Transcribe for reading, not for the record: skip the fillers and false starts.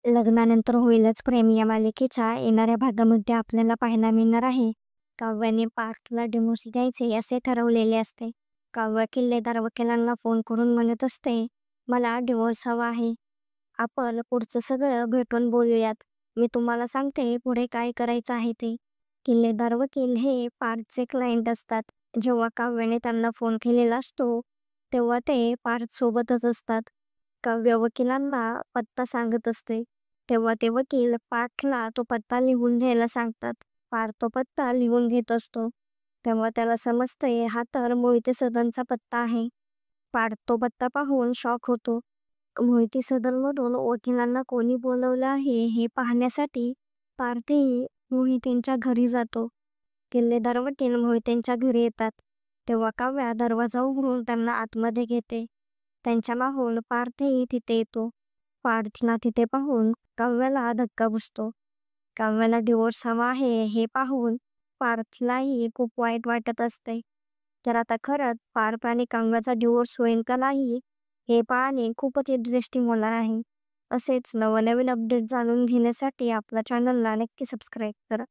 लग्नानंतर होईलच प्रेम या मालिकेच्या येणाऱ्या भागामध्ये आपल्याला पाहायला मिळणार आहे. काव्याने पार्थला डिवोर्स द्यायचे असे ठरवलेले असते. काव्य किल्लेदार वकिलांना फोन करून म्हणत असते, मला डिवोर्स हवा आहे. आपण पुढचं सगळं भेटून बोलूयात. मी तुम्हाला सांगते पुढे काय करायचं आहे ते. किल्लेदार वकील हे पार्थचे क्लायंट असतात. जेव्हा काव्याने त्यांना फोन केलेला असतो तेव्हा ते पार्थ सोबतच असतात. काव्य वकिलांना पत्ता सांगत असते. तेव्हा ते वकील पार्थला तो पत्ता लिहून घ्यायला सांगतात. पार्थ तो पत्ता लिहून घेत असतो. तेव्हा त्याला समजते हा तर मोहिते सदनचा पत्ता आहे. पार्थ तो पत्ता पाहून शॉक होतो. मोहिते सदनमधून वकिलांना कोणी बोलवलं आहे हे पाहण्यासाठी पार्थही मोहितेंच्या घरी जातो. किल्लेदार वकील मोहितेंच्या घरी येतात. तेव्हा काव्या दरवाजा उघडून त्यांना आतमध्ये घेते. त्यांच्या मागून पार्थही तिथे येतो. पार्थला तिथे पाहून काव्याला धक्का बसतो. काव्याला डिवोर्स हवा आहे हे पाहून पार्थलाही खूप वाईट वाटत असते. तर आता खरंच पार्थ आणि काव्याचा डिवोर्स होईल का नाही हे पाहणे खूपच इंटरेस्टिंग होणार आहे. असेच नवनवीन अपडेट जाणून घेण्यासाठी आपल्या चॅनलला नक्की सबस्क्राईब करा.